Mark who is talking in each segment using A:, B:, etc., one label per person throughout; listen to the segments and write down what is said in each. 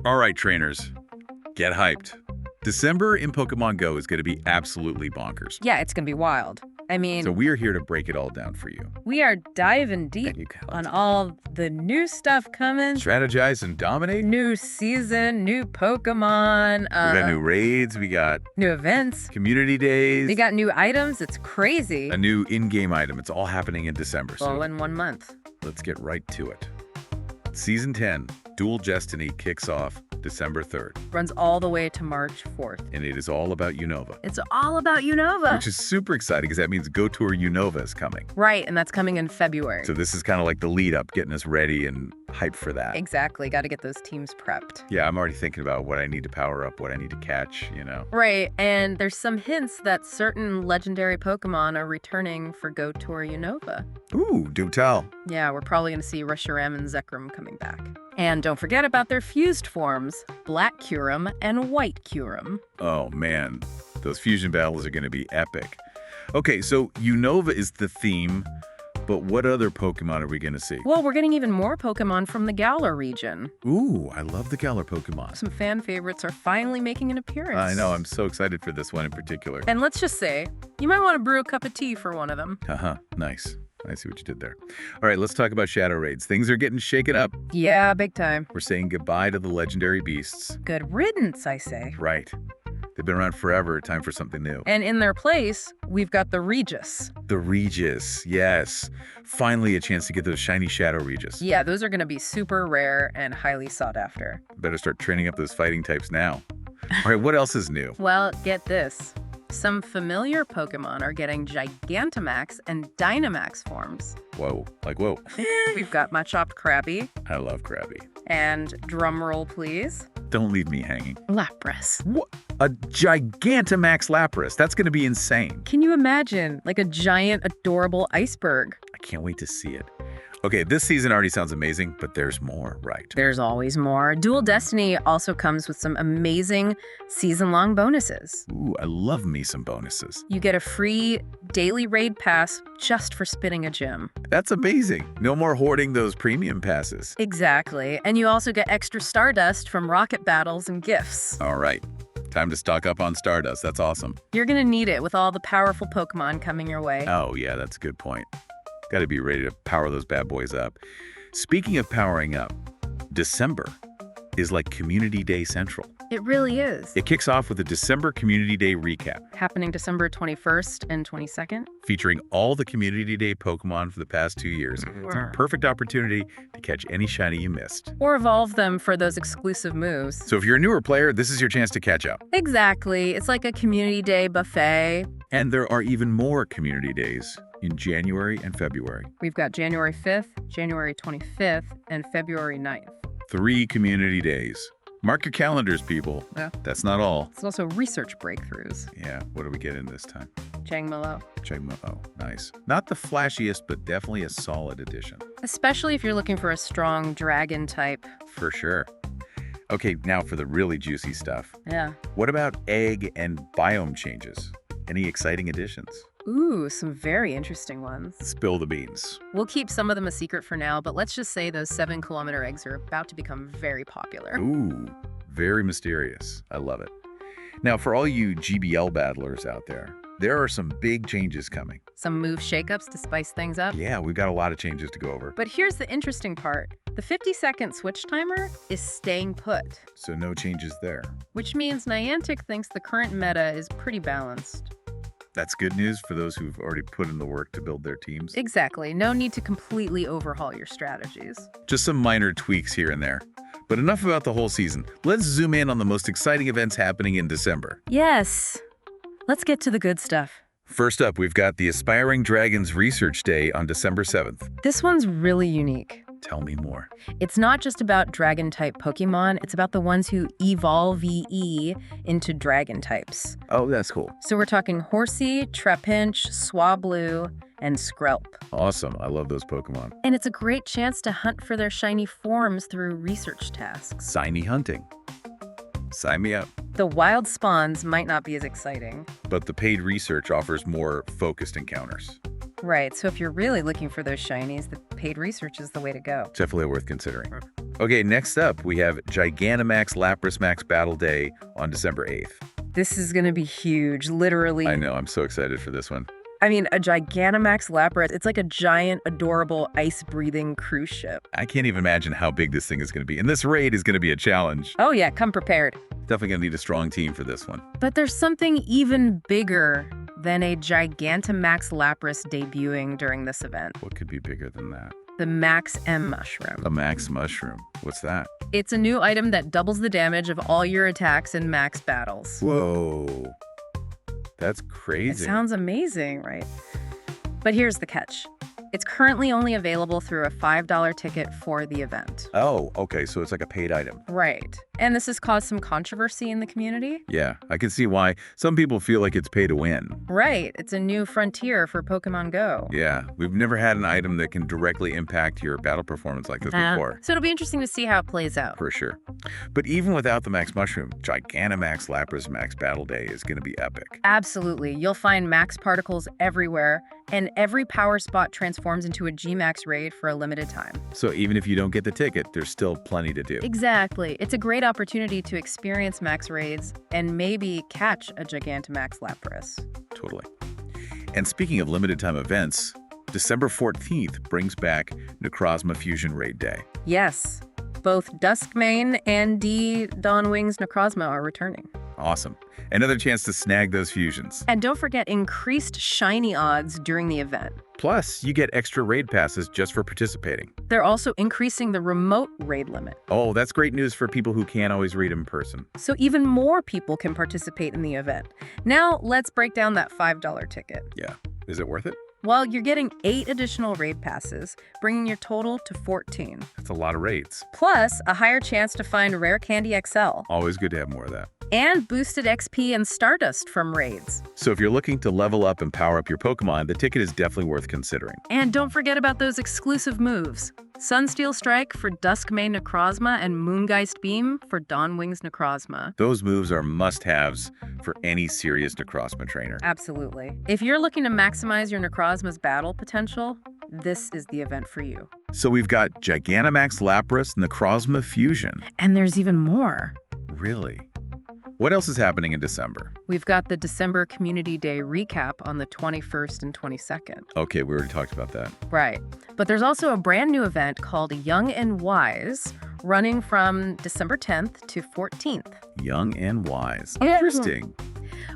A: All right, trainers, get hyped. December in Pokemon Go is going to be absolutely bonkers.
B: Yeah, it's going to be wild. I mean,
A: So we're here to break it all down for you.
B: we are diving deep
A: You count.
B: on all the new stuff coming.
A: Strategize and dominate.
B: New season, new Pokemon,
A: We got new raids. We got
B: new events.
A: community days.
B: We got new items. It's crazy.
A: a new in-game item. It's all happening in December.
B: All
A: So
B: in 1 month.
A: let's get right to it. Season 10, Dual Destiny, kicks off December 3rd,
B: Runs all the way to March 4th.
A: and it is all about Unova,
B: It's all about Unova.
A: which is super exciting because that means Go Tour Unova is coming.
B: Right, and that's coming in February.
A: So this is kind of like the lead up, getting us ready and hyped for that.
B: Exactly. Got to get those teams prepped.
A: Yeah, I'm already thinking about what I need to power up, what I need to catch,
B: Right, and there's some hints that certain legendary Pokemon are returning for Go Tour Unova.
A: Ooh, do tell.
B: Yeah, we're probably going to see Reshiram and Zekrom coming back. And don't forget about their fused forms, Black Kyurem and White Kyurem.
A: Oh man, those fusion battles are going to be epic. Okay, so Unova is the theme, but what other Pokemon are we going to see?
B: Well, we're getting even more Pokemon from the Galar region.
A: Ooh, I love the Galar Pokemon.
B: Some fan favorites are finally making an appearance.
A: I know, I'm so excited for this one in particular.
B: And let's just say, you might want to brew a cup of tea for one of them.
A: Nice. I see what you did there. All right, let's talk about Shadow Raids. Things are getting shaken up.
B: Yeah, big time.
A: We're saying goodbye to the legendary beasts.
B: Good riddance, I say.
A: Right. They've been around forever. Time for something new.
B: And in their place, we've got the Regis.
A: The Regis, yes. Finally a chance to get those shiny Shadow Regis.
B: Yeah, those are going to be super rare and highly sought after.
A: Better start training up those fighting types now. All right, what else is new?
B: Well, get this. Some familiar Pokemon are getting Gigantamax and Dynamax forms.
A: Whoa, like whoa.
B: We've got Machop Krabby,
A: I love Krabby.
B: and drumroll please,
A: Don't leave me hanging.
B: Lapras.
A: What? A Gigantamax Lapras. That's going to be insane.
B: Can you imagine? Like a giant, adorable iceberg.
A: I can't wait to see it. Okay, this season already sounds amazing, but there's more, right?
B: There's always more. Dual Destiny also comes with some amazing season-long bonuses.
A: Ooh, I love me some bonuses.
B: You get a free daily raid pass just for spinning a gym.
A: That's amazing. No more hoarding those premium passes.
B: Exactly. And you also get extra Stardust from rocket battles and gifts.
A: All right, time to stock up on Stardust. That's awesome.
B: You're gonna need it with all the powerful Pokemon coming your way.
A: Oh, yeah, that's a good point. Got to be ready to power those bad boys up. Speaking of powering up, December is like Community Day Central.
B: It really is.
A: It kicks off with a December Community Day recap,
B: Happening December 21st and 22nd.
A: featuring all the Community Day Pokemon for the past 2 years. It's a perfect opportunity to catch any shiny you missed.
B: Or evolve them for those exclusive moves.
A: So if you're a newer player, this is your chance to catch up.
B: Exactly. It's like a Community Day buffet.
A: And there are even more Community Days in January and February.
B: We've got January 5th, January 25th, and February 9th.
A: 3 Community Days. Mark your calendars, people.
B: Yeah.
A: That's not all.
B: It's also research breakthroughs.
A: Yeah, what do we get in this time?
B: Changmelo.
A: Oh, nice. Not the flashiest, but definitely a solid addition.
B: Especially if you're looking for a strong dragon type.
A: For sure. Okay, now for the really juicy stuff.
B: Yeah.
A: What about egg and biome changes? Any exciting additions?
B: Ooh, some very interesting ones.
A: Spill the beans.
B: We'll keep some of them a secret for now, but let's just say those 7-kilometer eggs are about to become very popular.
A: Ooh, very mysterious. I love it. Now, for all you GBL battlers out there are some big changes coming.
B: Some move shakeups to spice things up.
A: Yeah, we've got a lot of changes to go over.
B: But here's the interesting part. The 50-second switch timer is staying put,
A: So no changes there.
B: which means Niantic thinks the current meta is pretty balanced.
A: That's good news for those who've already put in the work to build their teams.
B: Exactly. No need to completely overhaul your strategies.
A: Just some minor tweaks here and there. But enough about the whole season. Let's zoom in on the most exciting events happening in December.
B: Yes. Let's get to the good stuff.
A: First up, we've got the Aspiring Dragons Research Day on December 7th.
B: This one's really unique.
A: Tell me more.
B: It's not just about dragon-type Pokemon, it's about the ones who evolve into dragon types.
A: Oh, that's cool.
B: So we're talking Horsey, Trapinch, Swablu, and Skrelp.
A: Awesome. I love those Pokemon.
B: And it's a great chance to hunt for their shiny forms through research tasks.
A: Shiny hunting. Sign me up.
B: The wild spawns might not be as exciting.
A: But the paid research offers more focused encounters.
B: Right, so if you're really looking for those shinies, the paid research is the way to go.
A: Definitely worth considering. Okay, next up, we have Gigantamax Lapras Max Battle Day on December 8th.
B: This is going to be huge, literally.
A: I know, I'm so excited for this one.
B: I mean, a Gigantamax Lapras, it's like a giant, adorable, ice-breathing cruise ship.
A: I can't even imagine how big this thing is going to be. And this raid is going to be a challenge.
B: Oh yeah, come prepared.
A: Definitely going to need a strong team for this one.
B: But there's something even bigger than a Gigantamax Lapras debuting during this event.
A: What could be bigger than that?
B: The Max M Mushroom.
A: A Max Mushroom. What's that?
B: It's a new item that doubles the damage of all your attacks in max battles.
A: Whoa. That's
B: It
A: crazy.
B: sounds amazing, right? But here's the catch. It's currently only available through a $5 ticket for the event.
A: Oh, okay, so it's like a paid item.
B: Right. And this has caused some controversy in the community.
A: Yeah, I can see why some people feel like it's pay to win.
B: Right. It's a new frontier for Pokémon GO.
A: Yeah, we've never had an item that can directly impact your battle performance like this before.
B: So it'll be interesting to see how it plays out.
A: For sure. But even without the Max Mushroom, Gigantamax Lapras Max Battle Day is going to be epic.
B: Absolutely. You'll find max particles everywhere, and every power spot transforms into a G-Max raid for a limited time.
A: So even if you don't get the ticket, there's still plenty to do.
B: Exactly. It's a great opportunity to experience max raids and maybe catch a Gigantamax Lapras.
A: Totally. And speaking of limited time events, December 14th brings back Necrozma Fusion Raid Day.
B: Yes, both Duskmane and Dawnwing's Necrozma are returning.
A: Awesome. Another chance to snag those fusions.
B: And don't forget increased shiny odds during the event.
A: Plus, you get extra raid passes just for participating.
B: They're also increasing the remote raid limit,
A: Oh, that's great news for people who can't always read in person.
B: so even more people can participate in the event. Now, let's break down that $5 ticket.
A: Yeah. Is it worth it?
B: Well, you're getting 8 additional raid passes, bringing your total to 14.
A: That's a lot of raids.
B: Plus, a higher chance to find Rare Candy XL,
A: Always good to have more of that.
B: and boosted XP and Stardust from raids.
A: So if you're looking to level up and power up your Pokemon, the ticket is definitely worth considering.
B: And don't forget about those exclusive moves. Sunsteel Strike for Duskmane Necrozma and Moongeist Beam for Dawnwing's Necrozma.
A: Those moves are must-haves for any serious Necrozma trainer.
B: Absolutely. If you're looking to maximize your Necrozma's battle potential, this is the event for you.
A: So we've got Gigantamax Lapras Necrozma Fusion.
B: And there's even more.
A: Really? What else is happening in December?
B: We've got the December Community Day recap on the 21st and 22nd.
A: Okay, we already talked about that.
B: Right. But there's also a brand new event called Young and Wise, running from December 10th to 14th.
A: Young and Wise.
B: Yeah.
A: Interesting.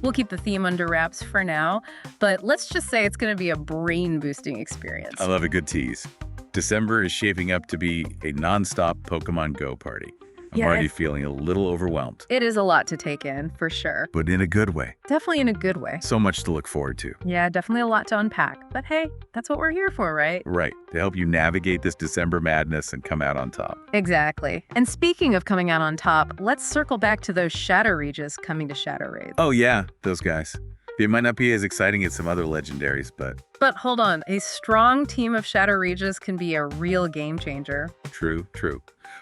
B: We'll keep the theme under wraps for now, but let's just say it's going to be a brain-boosting experience.
A: I love a good tease. December is shaping up to be a non-stop Pokemon Go party. I'm
B: Yeah,
A: already feeling a little overwhelmed,
B: It is a lot to take in, for sure.
A: but in a good way.
B: Definitely in a good way.
A: So much to look forward to.
B: Yeah, definitely a lot to unpack. But hey, that's what we're here for, right?
A: Right, to help you navigate this December madness and come out on top.
B: Exactly. And speaking of coming out on top, let's circle back to those Shadow Regis coming to Shadow Raids.
A: Oh yeah, those guys. They might not be as exciting as some other legendaries, but
B: But hold on, a strong team of Shadow Regis can be a real game changer.
A: true.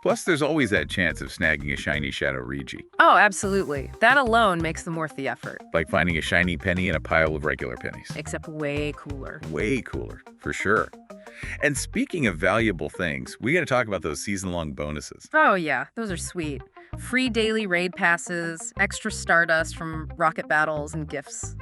A: Plus, there's always that chance of snagging a shiny Shadow Regi,
B: Oh, absolutely. That alone makes them worth the effort.
A: like finding a shiny penny in a pile of regular pennies.
B: Except way cooler.
A: Way cooler, for sure. And speaking of valuable things, we got to talk about those season-long bonuses.
B: Oh yeah, those are sweet. Free daily raid passes, extra Stardust from rocket battles, and gifts.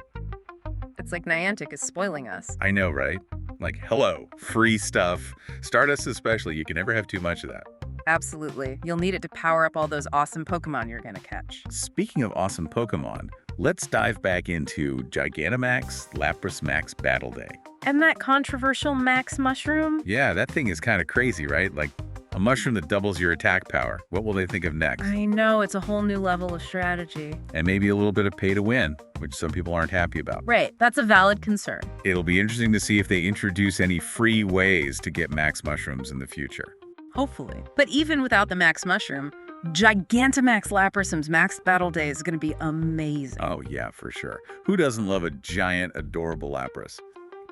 B: It's like Niantic is spoiling us.
A: I know, right? Like, hello, free stuff. Stardust especially, you can never have too much of that.
B: Absolutely. You'll need it to power up all those awesome Pokemon you're gonna catch.
A: Speaking of awesome Pokemon, let's dive back into Gigantamax Lapras Max Battle Day.
B: And that controversial Max Mushroom?
A: Yeah, that thing is kind of crazy, right? Like a mushroom that doubles your attack power. What will they think of next?
B: I know, it's a whole new level of strategy.
A: And maybe a little bit of pay to win, which some people aren't happy about.
B: Right, that's a valid concern.
A: It'll be interesting to see if they introduce any free ways to get max mushrooms in the future.
B: Hopefully. But even without the Max Mushroom, Gigantamax Laprasum's Max Battle Day is going to be amazing.
A: Oh yeah, for sure. Who doesn't love a giant, adorable Lapras?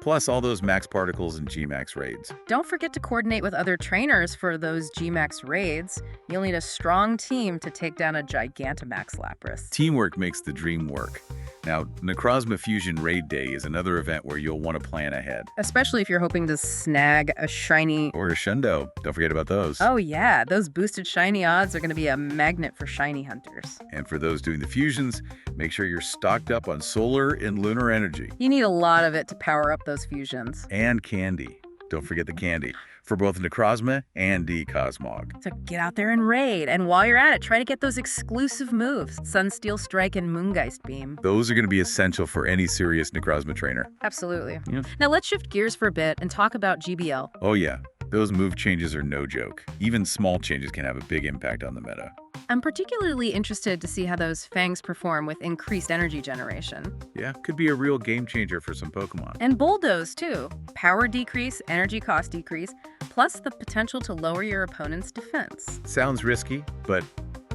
A: Plus all those max particles and G-Max raids.
B: Don't forget to coordinate with other trainers for those G-Max raids. You'll need a strong team to take down a Gigantamax Lapras.
A: Teamwork makes the dream work. Now, Necrozma Fusion Raid Day is another event where you'll want to plan ahead.
B: Especially if you're hoping to snag a shiny...
A: Or a Shundo. Don't forget about those.
B: Oh yeah, those boosted shiny odds are going to be a magnet for shiny hunters.
A: And for those doing the fusions, make sure you're stocked up on solar and lunar energy.
B: You need a lot of it to power up those fusions.
A: And candy. Don't forget the candy. For both Necrozma and Cosmog.
B: So get out there and raid. And while you're at it, try to get those exclusive moves, Sunsteel Strike and Moongeist Beam.
A: Those are going to be essential for any serious Necrozma trainer.
B: Absolutely.
A: Yeah.
B: Now let's shift gears for a bit and talk about GBL.
A: Oh yeah, those move changes are no joke. Even small changes can have a big impact on the meta.
B: I'm particularly interested to see how those fangs perform with increased energy generation.
A: Yeah, could be a real game changer for some Pokemon.
B: And bulldoze too. Power decrease, energy cost decrease, plus the potential to lower your opponent's defense.
A: Sounds risky, but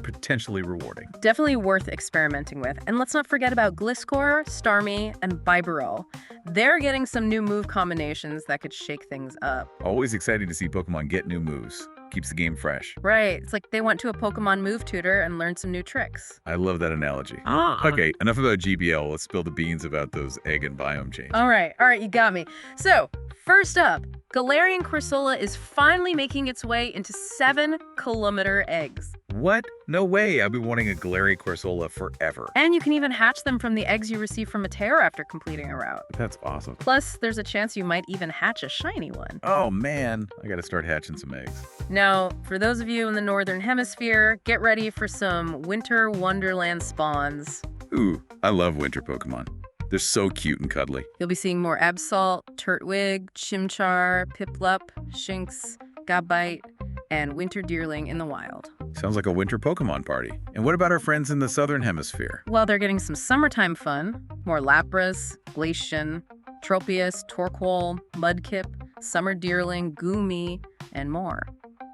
A: potentially rewarding.
B: Definitely worth experimenting with. And let's not forget about Gliscor, Starmie, and Bibarel. They're getting some new move combinations that could shake things up.
A: Always exciting to see Pokemon get new moves. Keeps the game fresh.
B: Right. It's like they went to a Pokemon move tutor and learned some new tricks.
A: I love that analogy. Okay, enough about GBL. Let's spill the beans about those egg and biome changes.
B: All right, you got me. So, first up, Galarian Corsola is finally making its way into 7-kilometer eggs.
A: What? No way. I've been wanting a Galarian Corsola forever.
B: And you can even hatch them from the eggs you receive from a tear after completing a route.
A: That's awesome.
B: Plus, there's a chance you might even hatch a shiny one.
A: Oh man, I gotta start hatching some eggs.
B: Now, for those of you in the Northern Hemisphere, get ready for some Winter Wonderland spawns.
A: Ooh, I love winter Pokemon. They're so cute and cuddly.
B: You'll be seeing more Absol, Turtwig, Chimchar, Piplup, Shinx, Gabite, and Winter Deerling in the wild.
A: Sounds like a winter Pokemon party. And what about our friends in the Southern Hemisphere?
B: Well, they're getting some summertime fun. More Lapras, Glacian, Tropius, Torkoal, Mudkip, Summer Deerling, Goomy, and more.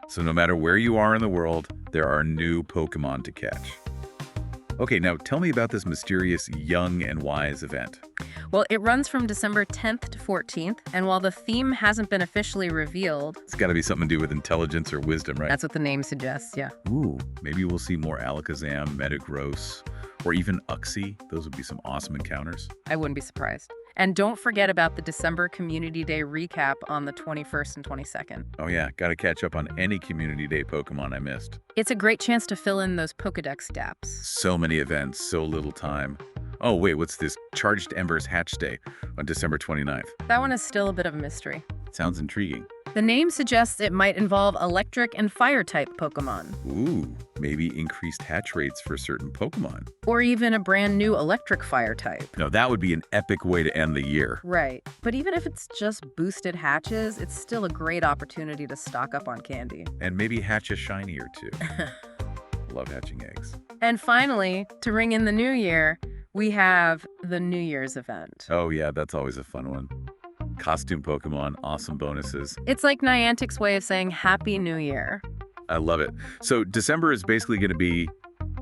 A: So no matter where you are in the world, there are new Pokemon to catch. Okay, now tell me about this mysterious Young and Wise event.
B: Well, it runs from December 10th to 14th, and while the theme hasn't been officially revealed...
A: It's got to be something to do with intelligence or wisdom, right?
B: That's what the name suggests, yeah.
A: Ooh, maybe we'll see more Alakazam, Metagross, or even Uxie. Those would be some awesome encounters.
B: I wouldn't be surprised. And don't forget about the December Community Day recap on the 21st and 22nd.
A: Oh yeah, gotta catch up on any Community Day Pokemon I missed.
B: It's a great chance to fill in those Pokedex gaps.
A: So many events, so little time. Oh wait, what's this? Charged Embers Hatch Day on December 29th.
B: That one is still a bit of a mystery.
A: Sounds intriguing.
B: The name suggests it might involve electric and fire-type Pokemon.
A: Ooh, maybe increased hatch rates for certain Pokemon.
B: Or even a brand new electric fire type.
A: No, that would be an epic way to end the year.
B: Right. But even if it's just boosted hatches, it's still a great opportunity to stock up on candy.
A: And maybe hatch a shiny or two. Love hatching eggs.
B: And finally, to ring in the new year, we have the New Year's event.
A: Oh yeah, that's always a fun one. Costume Pokemon, awesome bonuses.
B: It's like Niantic's way of saying Happy New Year.
A: I love it. So December is basically going to be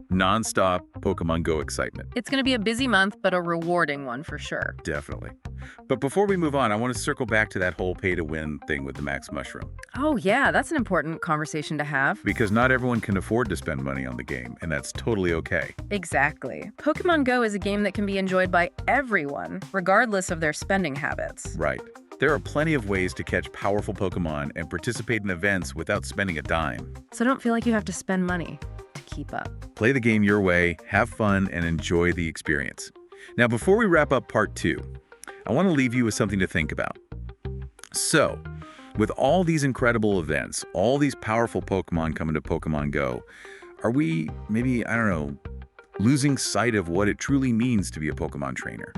A: non-stop Pokemon Go excitement.
B: It's going to be a busy month, but a rewarding one for sure.
A: Definitely. But before we move on, I want to circle back to that whole pay-to-win thing with the Max Mushroom.
B: Oh yeah, that's an important conversation to have.
A: Because not everyone can afford to spend money on the game, and that's totally okay.
B: Exactly. Pokemon Go is a game that can be enjoyed by everyone, regardless of their spending habits.
A: Right. There are plenty of ways to catch powerful Pokemon and participate in events without spending a dime.
B: So don't feel like you have to spend money to keep up.
A: Play the game your way, have fun, and enjoy the experience. Now, before we wrap up part 2, I want to leave you with something to think about. So, with all these incredible events, all these powerful Pokemon coming to Pokemon Go, are we maybe, I don't know, losing sight of what it truly means to be a Pokemon trainer?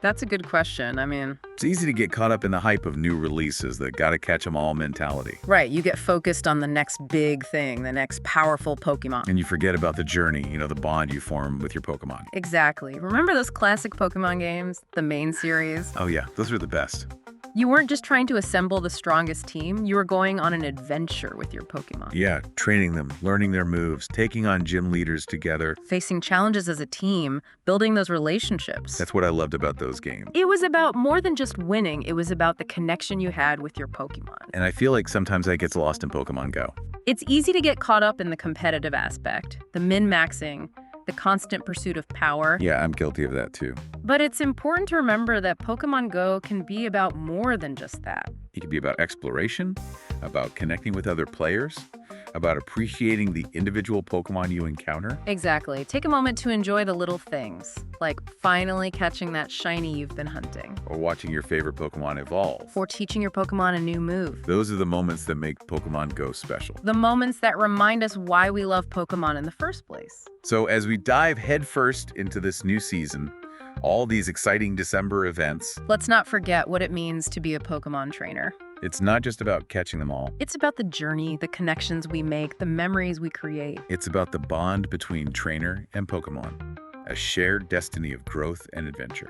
B: That's a good question. I mean...
A: It's easy to get caught up in the hype of new releases, the gotta catch 'em all mentality.
B: Right, you get focused on the next big thing, the next powerful Pokemon.
A: And you forget about the journey, the bond you form with your Pokemon.
B: Exactly. Remember those classic Pokemon games? The main series?
A: Oh yeah, those are the best.
B: You weren't just trying to assemble the strongest team, you were going on an adventure with your Pokemon.
A: Yeah, training them, learning their moves, taking on gym leaders together.
B: Facing challenges as a team, building those relationships.
A: That's what I loved about those games.
B: It was about more than just winning, it was about the connection you had with your Pokemon.
A: And I feel like sometimes that gets lost in Pokemon Go.
B: It's easy to get caught up in the competitive aspect, the min-maxing, the constant pursuit of power.
A: Yeah, I'm guilty of that too.
B: But it's important to remember that Pokémon Go can be about more than just that.
A: It can be about exploration, about connecting with other players, about appreciating the individual Pokemon you encounter.
B: Exactly. Take a moment to enjoy the little things, like finally catching that shiny you've been hunting,
A: Or watching your favorite Pokemon evolve.
B: or teaching your Pokemon a new move.
A: Those are the moments that make Pokemon Go special.
B: The moments that remind us why we love Pokemon in the first place.
A: So as we dive headfirst into this new season, all these exciting December events,
B: Let's not forget what it means to be a Pokemon trainer.
A: it's not just about catching them all.
B: It's about the journey, the connections we make, the memories we create.
A: It's about the bond between trainer and Pokemon, a shared destiny of growth and adventure.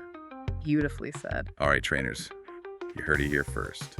B: Beautifully said.
A: All right, trainers, you heard it here first.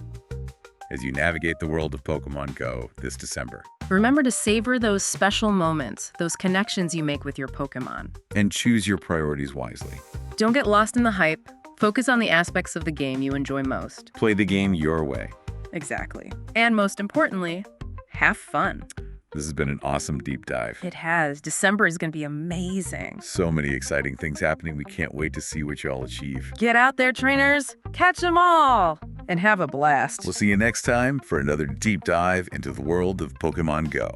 A: As you navigate the world of Pokemon Go this December,
B: Remember to savor those special moments, those connections you make with your Pokemon.
A: and choose your priorities wisely.
B: Don't get lost in the hype. Focus on the aspects of the game you enjoy most.
A: Play the game your way.
B: Exactly. And most importantly, have fun.
A: This has been an awesome deep dive.
B: It has. December is going to be amazing.
A: So many exciting things happening. We can't wait to see what y'all achieve.
B: Get out there, trainers. Catch them all. And have a blast.
A: We'll see you next time for another deep dive into the world of Pokemon Go.